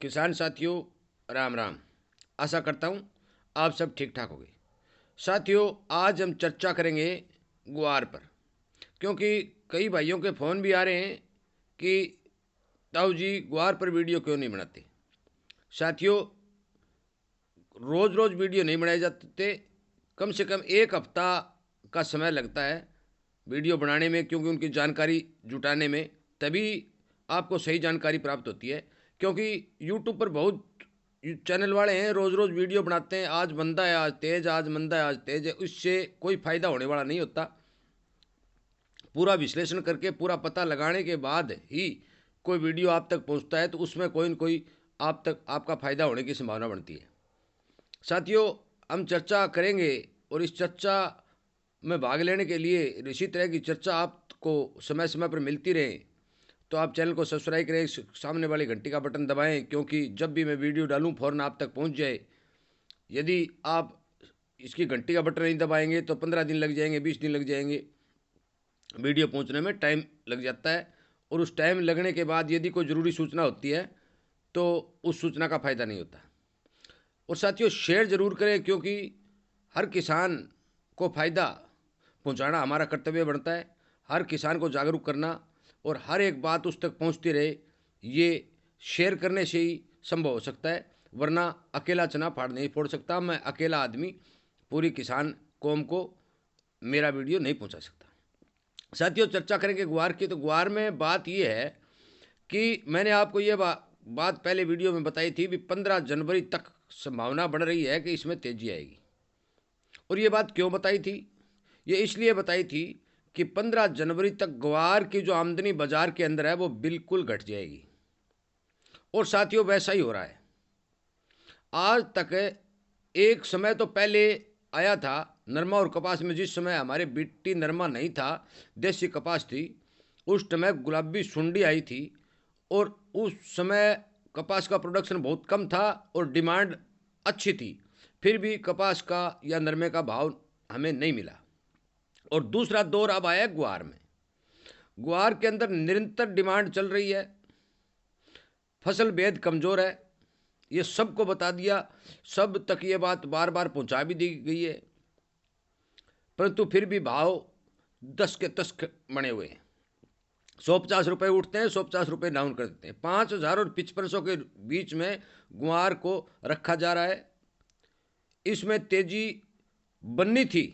किसान साथियों, राम राम। आशा करता हूँ आप सब ठीक ठाक होंगे। साथियों, आज हम चर्चा करेंगे ग्वार पर, क्योंकि कई भाइयों के फ़ोन भी आ रहे हैं कि ताऊ जी ग्वार पर वीडियो क्यों नहीं बनाते। साथियों, रोज़ रोज़ वीडियो नहीं बनाए जाते। कम से कम एक हफ्ता का समय लगता है वीडियो बनाने में, क्योंकि उनकी जानकारी जुटाने में। तभी आपको सही जानकारी प्राप्त होती है। क्योंकि यूट्यूब पर बहुत चैनल वाले हैं, रोज़ रोज़ वीडियो बनाते हैं, आज मंदा है आज तेज़, आज मंदा है आज तेज़ है। उससे कोई फ़ायदा होने वाला नहीं होता। पूरा विश्लेषण करके पूरा पता लगाने के बाद ही कोई वीडियो आप तक पहुंचता है, तो उसमें कोई न कोई आप तक आपका फ़ायदा होने की संभावना बनती है। साथियों, हम चर्चा करेंगे, और इस चर्चा में भाग लेने के लिए इसी तरह की चर्चा आपको समय समय पर मिलती रहे, तो आप चैनल को सब्सक्राइब करें, सामने वाली घंटी का बटन दबाएं, क्योंकि जब भी मैं वीडियो डालूं फ़ौरन आप तक पहुंच जाए। यदि आप इसकी घंटी का बटन नहीं दबाएंगे तो 15 दिन लग जाएंगे, 20 दिन लग जाएंगे, वीडियो पहुंचने में टाइम लग जाता है। और उस टाइम लगने के बाद यदि कोई ज़रूरी सूचना होती है तो उस सूचना का फ़ायदा नहीं होता। और साथियों, शेयर ज़रूर करें, क्योंकि हर किसान को फ़ायदा पहुंचाना हमारा कर्तव्य बनता है। हर किसान को जागरूक करना और हर एक बात उस तक पहुंचती रहे, ये शेयर करने से ही संभव हो सकता है। वरना अकेला चना फाड़ नहीं फोड़ सकता। मैं अकेला आदमी पूरी किसान कौम को मेरा वीडियो नहीं पहुंचा सकता। साथियों, चर्चा करेंगे ग्वार की। तो ग्वार में बात यह है कि मैंने आपको ये बात पहले वीडियो में बताई थी भी 15 जनवरी तक संभावना बढ़ रही है कि इसमें तेजी आएगी। और ये बात क्यों बताई थी? ये इसलिए बताई थी कि 15 जनवरी तक ग्वार की जो आमदनी बाजार के अंदर है वो बिल्कुल घट जाएगी। और साथियों, वैसा ही हो रहा है। आज तक एक समय तो पहले आया था नरमा और कपास में, जिस समय हमारे बीटी नरमा नहीं था, देसी कपास थी, उस समय गुलाबी सुंडी आई थी। और उस समय कपास का प्रोडक्शन बहुत कम था और डिमांड अच्छी थी। फिर भी कपास का या नरमे का भाव हमें नहीं मिला। और दूसरा दौर अब आया ग्वार में। ग्वार के अंदर निरंतर डिमांड चल रही है, फसल बेहद कमज़ोर है, ये सबको बता दिया, सब तक ये बात बार बार पहुंचा भी दी गई है। परंतु फिर भी भाव 10 के 10 बने हुए हैं। 150 रुपये उठते हैं, 150 रुपये डाउन कर देते हैं। 5,000 और 5500 के बीच में ग्वार को रखा जा रहा है। इसमें तेजी बननी थी,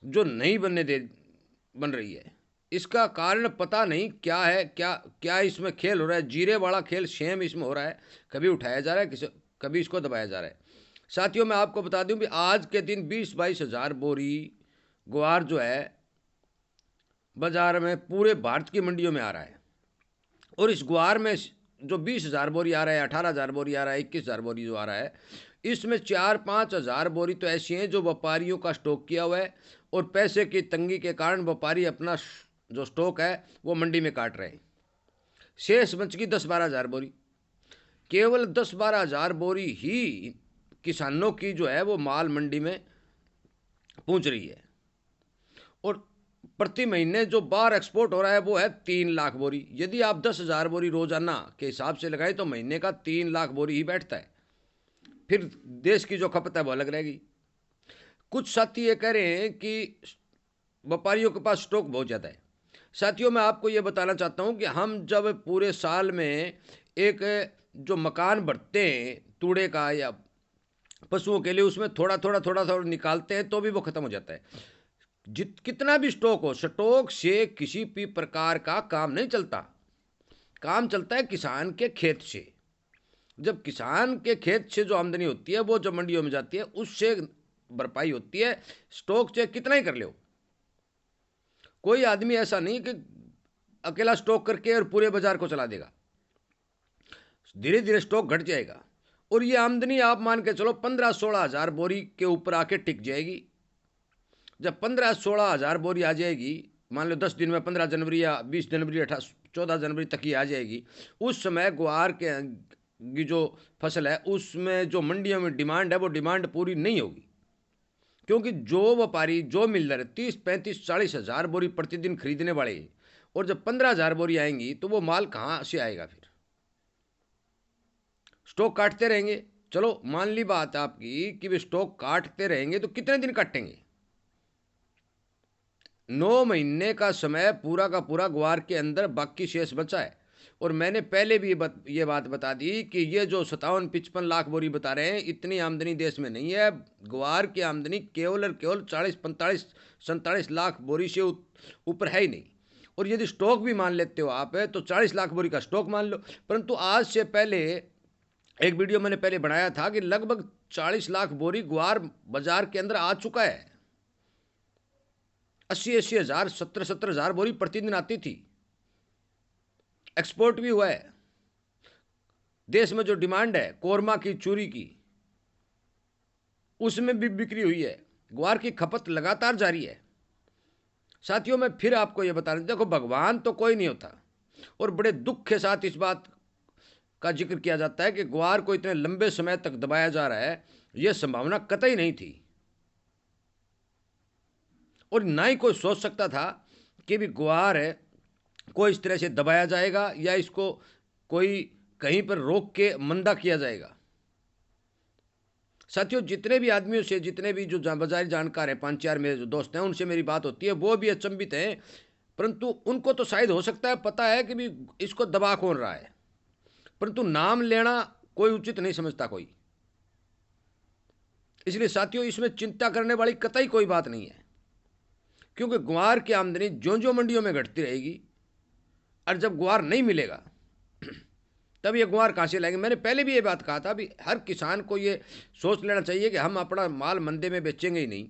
जो नहीं बन रही है। इसका कारण पता नहीं क्या है। क्या क्या इसमें खेल हो रहा है? जीरे वाला खेल सेम इसमें हो रहा है। कभी उठाया जा रहा है, कभी इसको दबाया जा रहा है। साथियों, मैं आपको बता दूं भी आज के दिन 20-22 हज़ार बोरी ग्वार जो है बाजार में पूरे भारत की मंडियों में आ रहा है। और इस ग्वार में जो 20,000 बोरी आ रहा है, 18,000 बोरी आ रहा है, 21,000 बोरी जो आ रहा है, इसमें 4-5 हज़ार बोरी तो ऐसी हैं जो व्यापारियों का स्टॉक किया हुआ है, और पैसे की तंगी के कारण व्यापारी अपना जो स्टॉक है वो मंडी में काट रहे हैं। शेष बच की 10-12 हज़ार बोरी। केवल 10-12 हज़ार बोरी ही किसानों की जो है वो माल मंडी में पहुंच रही है। और प्रति महीने जो बाहर एक्सपोर्ट हो रहा है वो है 3 लाख बोरी। यदि आप 10,000 बोरी रोजाना के हिसाब से लगाएं तो महीने का 3 लाख बोरी ही बैठता है। फिर देश की जो खपत है वो अलग रहेगी। कुछ साथी ये कह रहे हैं कि व्यापारियों के पास स्टॉक बहुत ज़्यादा है। साथियों, मैं आपको ये बताना चाहता हूँ कि हम जब पूरे साल में एक जो मकान भरते हैं तूड़े का या पशुओं के लिए, उसमें थोड़ा थोड़ा निकालते हैं तो भी वो ख़त्म हो जाता है। कितना भी स्टॉक हो, स्टॉक से किसी भी प्रकार का काम नहीं चलता। काम चलता है किसान के खेत से। जब किसान के खेत से जो आमदनी होती है वो जब मंडियों में जाती है, उससे भरपाई होती है। स्टॉक से कितना ही कर लो, कोई आदमी ऐसा नहीं कि अकेला स्टॉक करके और पूरे बाजार को चला देगा। धीरे धीरे स्टॉक घट जाएगा और ये आमदनी आप मान के चलो 15-16 हज़ार बोरी के ऊपर आके टिक जाएगी। जब 15-16 हज़ार बोरी आ जाएगी, मान लो 10 दिन में 15 जनवरी या 20 जनवरी 14 जनवरी तक ही आ जाएगी, उस समय ग्वार के की जो फसल है उसमें जो मंडियों में डिमांड है वो डिमांड पूरी नहीं होगी। क्योंकि जो व्यापारी, जो मिलर 30-35-40 हज़ार बोरी प्रतिदिन खरीदने वाले, और जब 15 हज़ार बोरी आएंगी तो वो माल कहाँ से आएगा फिर? स्टॉक काटते रहेंगे। चलो मान ली बात आपकी कि वे स्टॉक काटते रहेंगे, तो कितने दिन काटेंगे? 9 महीने का समय पूरा का पूरा ग्वार के अंदर बाकी शेष बचा है। और मैंने पहले भी ये बात बता दी कि ये जो 57-55 लाख बोरी बता रहे हैं, इतनी आमदनी देश में नहीं है। ग्वार की आमदनी केवल और केवल 40-45-47 लाख बोरी से ऊपर है ही नहीं। और यदि स्टॉक भी मान लेते हो आप, तो 40 लाख बोरी का स्टॉक मान लो। परंतु आज से पहले एक वीडियो मैंने पहले बनाया था कि लगभग 40 लाख बोरी ग्वार बाजार के अंदर आ चुका है। 80-80 हजार, 70-70 हजार बोरी प्रतिदिन आती थी। एक्सपोर्ट भी हुआ है। देश में जो डिमांड है कोरमा की, चूरी की, उसमें भी बिक्री हुई है। ग्वार की खपत लगातार जारी है। साथियों, मैं फिर आपको यह बता रहा हूं, देखो भगवान तो कोई नहीं होता। और बड़े दुख के साथ इस बात का जिक्र किया जाता है कि ग्वार को इतने लंबे समय तक दबाया जा रहा है। यह संभावना कतई नहीं थी और ना ही कोई सोच सकता था कि भी ग्वार है को इस तरह से दबाया जाएगा या इसको कोई कहीं पर रोक के मंदा किया जाएगा। साथियों, जितने भी आदमियों से, जितने भी जो बाजारी जानकार हैं, 5-4 मेरे जो दोस्त हैं, उनसे मेरी बात होती है, वो भी अचंभित हैं। परंतु उनको तो शायद हो सकता है पता है कि भी इसको दबा कौन रहा है, परंतु नाम लेना कोई उचित नहीं समझता कोई। इसलिए साथियों, इसमें चिंता करने वाली कतई कोई बात नहीं है, क्योंकि ग्वार की आमदनी जो जो मंडियों में घटती रहेगी, और जब ग्वार नहीं मिलेगा तब ये ग्वार कहाँ से लाएंगे। मैंने पहले भी ये बात कहा था, भी हर किसान को ये सोच लेना चाहिए कि हम अपना माल मंदे में बेचेंगे ही नहीं।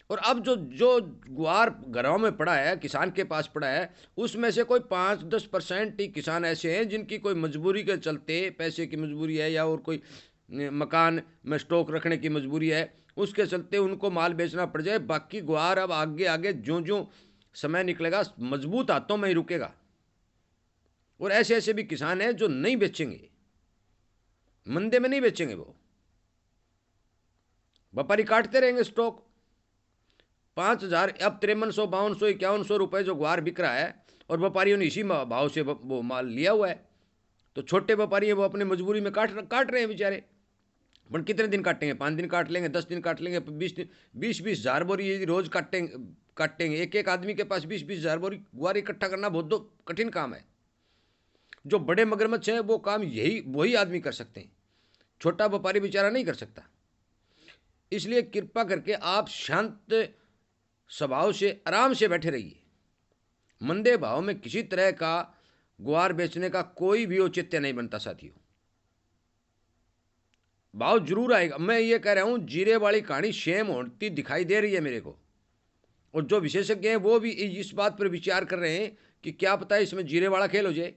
और अब जो जो ग्वार घरों में पड़ा है, किसान के पास पड़ा है, उसमें से कोई 5-10% ही किसान ऐसे हैं जिनकी कोई मजबूरी के चलते, पैसे की मजबूरी है या और कोई मकान में स्टॉक रखने की मजबूरी है, उसके चलते उनको माल बेचना पड़ जाए। बाकी ग्वार अब आगे आगे जो जो समय निकलेगा मजबूत हाथों में ही रुकेगा। और ऐसे ऐसे भी किसान हैं जो नहीं बेचेंगे, मंदे में नहीं बेचेंगे, वो व्यापारी काटते रहेंगे स्टॉक। 5,000, अब 5300, 5200, 5100 रुपये जो ग्वार बिक रहा है, और व्यापारियों ने इसी भाव से वो माल लिया हुआ है। तो छोटे व्यापारी हैं, वो अपनी मजबूरी में काट रहे हैं बेचारे। पर कितने दिन काटेंगे? 5 दिन काट लेंगे, 10 दिन काट लेंगे, 20 दिन, 20-20 हजार बोरी यदि रोज काटेंगे एक एक आदमी के पास 20-20 हजार बोरी ग्वार इकट्ठा करना बहुत कठिन काम है। जो बड़े मगरमच्छ हैं वो काम यही वही आदमी कर सकते हैं, छोटा व्यापारी बेचारा नहीं कर सकता। इसलिए कृपा करके आप शांत स्वभाव से आराम से बैठे रहिए। मंदे भाव में किसी तरह का ग्वार बेचने का कोई भी औचित्य नहीं बनता साथियों। भाव जरूर आएगा। मैं ये कह रहा हूं, जीरे वाली कहानी सेम होती दिखाई दे रही है मेरे को, और जो विशेषज्ञ हैं वो भी इस बात पर विचार कर रहे हैं कि क्या पता है इसमें जीरे वाला खेल हो जाए।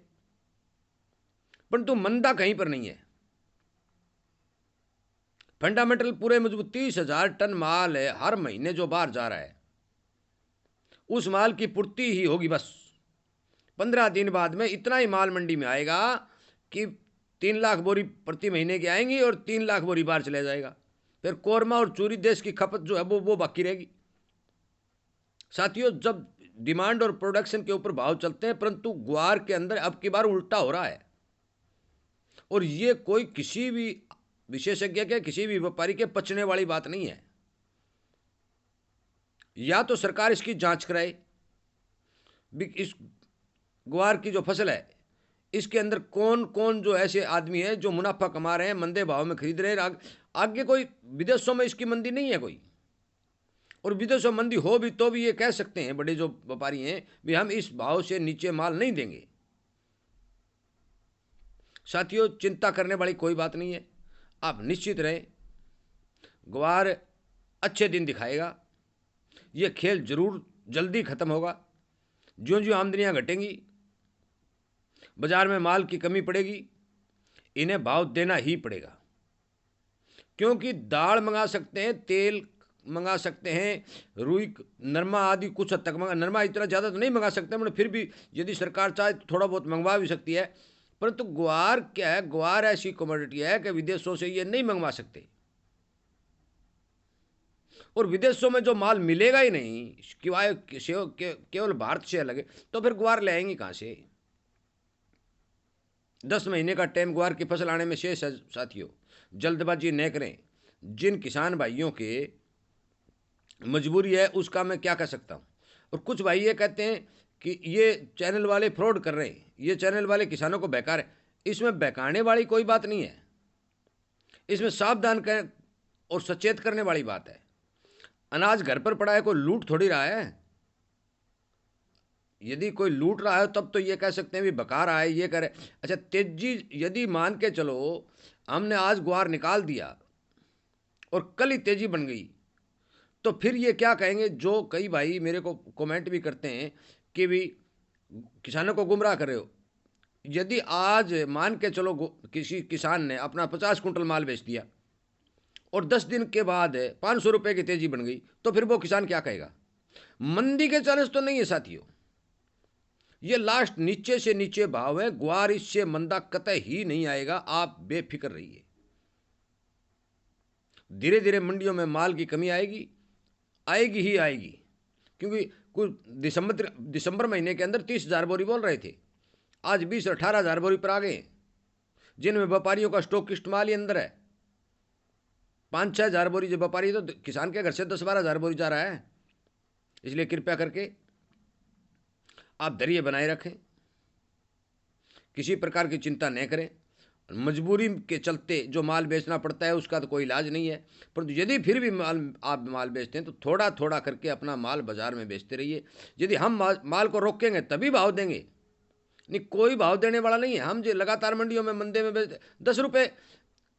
परंतु मंदा कहीं पर नहीं है। फंडामेंटल पूरे मजबूत। 30,000 टन माल है हर महीने जो बाहर जा रहा है, उस माल की पूर्ति ही होगी बस। 15 दिन बाद में इतना ही माल मंडी में आएगा कि 3 लाख बोरी प्रति महीने की आएंगी और 3 लाख बोरी बाहर चले जाएगा। फिर कोरमा और चूरी देश की खपत जो है वो बाकी रहेगी। साथियों, जब डिमांड और प्रोडक्शन के ऊपर भाव चलते हैं, परंतु ग्वार के अंदर अब की बार उल्टा हो रहा है। और ये कोई किसी भी विशेषज्ञ के, किसी भी व्यापारी के पचने वाली बात नहीं है। या तो सरकार इसकी जांच कराए, इस ग्वार की जो फसल है इसके अंदर कौन कौन जो ऐसे आदमी हैं जो मुनाफा कमा रहे हैं, मंदे भाव में खरीद रहे हैं। आगे कोई विदेशों में इसकी मंदी नहीं है कोई, और विदेशों में मंदी हो भी तो भी ये कह सकते हैं बड़े जो व्यापारी हैं भी हम इस भाव से नीचे माल नहीं देंगे। साथियों, चिंता करने वाली कोई बात नहीं है। आप निश्चित रहें, ग्वार अच्छे दिन दिखाएगा। ये खेल जरूर जल्दी खत्म होगा। ज्यों ज्यों आमदनियां घटेंगी, बाजार में माल की कमी पड़ेगी, इन्हें भाव देना ही पड़ेगा। क्योंकि दाल मंगा सकते हैं, तेल मंगा सकते हैं, रुई, नरमा आदि कुछ हद तक मंगा, नरमा इतना ज़्यादा तो नहीं मंगा सकते, मतलब फिर भी यदि सरकार चाहे तो थोड़ा बहुत मंगवा भी सकती है। परंतु ग्वार क्या है, ग्वार ऐसी कमोडिटी है कि विदेशों से ये नहीं मंगवा सकते। और विदेशों में जो माल मिलेगा ही नहीं, केवल भारत से अलग है, तो फिर ग्वार ले आएंगे कहाँ से? 10 महीने का टाइम ग्वार की फसल आने में शेष है। साथियों, जल्दबाजी न करें। जिन किसान भाइयों के मजबूरी है उसका मैं क्या कह सकता हूँ। और कुछ भाई ये कहते हैं कि ये चैनल वाले फ्रॉड कर रहे हैं, ये चैनल वाले किसानों को बहका रहे। इसमें बहकाने वाली कोई बात नहीं है, इसमें सावधान कर और सचेत करने वाली बात है। अनाज घर पर पड़ा है, कोई लूट थोड़ी रहा है। यदि कोई लूट रहा है तब तो ये कह सकते हैं भी बका रहा है, ये करे। अच्छा, तेजी यदि मान के चलो हमने आज ग्वार निकाल दिया और कल ही तेजी बन गई, तो फिर ये क्या कहेंगे। जो कई भाई मेरे को कमेंट भी करते हैं कि भी किसानों को गुमराह कर रहे हो। यदि आज मान के चलो किसी किसान ने अपना 50 कुंटल माल बेच दिया और 10 दिन के बाद 500 रुपये की तेजी बन गई, तो फिर वो किसान क्या कहेगा। मंदी के चांस तो नहीं है साथियों, ये लास्ट नीचे से नीचे भाव है। ग्वार इससे मंदा कतई ही नहीं आएगा, आप बेफिक्र रहिए। धीरे धीरे मंडियों में माल की कमी आएगी, आएगी ही आएगी। क्योंकि कुछ दिसंबर महीने के अंदर 30,000 बोरी बोल रहे थे, आज 20-18,000 बोरी पर आ गए, जिनमें व्यापारियों का स्टॉक इस्तेमाल ही अंदर है। 5-6 हज़ार बोरी जो व्यापारी, तो किसान के घर से 10-12 हज़ार बोरी जा रहा है। इसलिए कृपया करके आप धैर्य बनाए रखें, किसी प्रकार की चिंता न करें। मजबूरी के चलते जो माल बेचना पड़ता है उसका तो कोई इलाज नहीं है, परंतु यदि फिर भी आप माल बेचते हैं तो थोड़ा थोड़ा करके अपना माल बाजार में बेचते रहिए। यदि हम माल को रोकेंगे तभी भाव देंगे, नहीं कोई भाव देने वाला नहीं है। हम जो लगातार मंडियों में मंदे में बेचते, 10 रुपये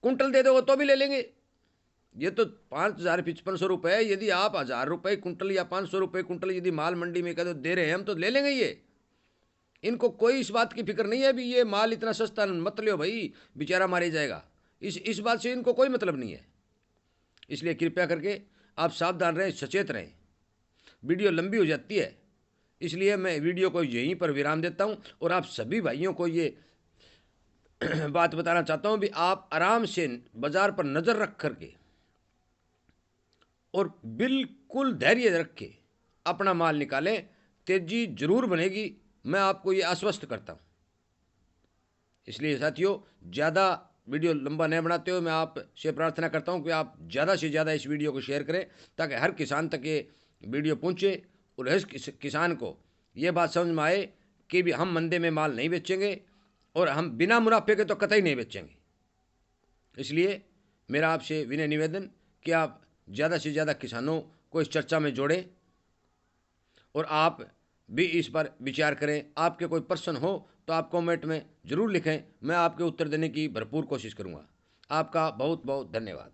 कुंटल दे दो तो भी ले लेंगे। ये तो 5,000-5,500 रुपये, यदि आप 1,000 रुपये कुंटल या 500 रुपये कुंटल यदि माल मंडी में कह दे रहे हैं हम, तो ले लेंगे। ये इनको कोई इस बात की फिक्र नहीं है भी ये माल इतना सस्ता मत लो भाई, बेचारा मारे जाएगा। इस बात से इनको कोई मतलब नहीं है। इसलिए कृपया करके आप सावधान रहें, सचेत रहें। वीडियो लंबी हो जाती है, इसलिए मैं वीडियो को यहीं पर विराम देता हूं और आप सभी भाइयों को ये बात बताना चाहता हूं भी आप आराम से बाजार पर नज़र रख करके और बिल्कुल धैर्य रख के अपना माल निकालें। तेजी जरूर बनेगी, मैं आपको ये आश्वस्त करता हूँ। इसलिए साथियों, ज़्यादा वीडियो लंबा नहीं बनाते हुए मैं आपसे प्रार्थना करता हूँ कि आप ज़्यादा से ज़्यादा इस वीडियो को शेयर करें, ताकि हर किसान तक ये वीडियो पहुँचे और हर किसान को ये बात समझ में आए कि भी हम मंदे में माल नहीं बेचेंगे और हम बिना मुनाफे के तो कतई नहीं बेचेंगे। इसलिए मेरा आपसे विनय निवेदन कि आप ज़्यादा से ज़्यादा किसानों को इस चर्चा में जोड़ें और आप भी इस पर विचार करें। आपके कोई प्रश्न हो तो आप कमेंट में ज़रूर लिखें, मैं आपके उत्तर देने की भरपूर कोशिश करूँगा। आपका बहुत बहुत धन्यवाद।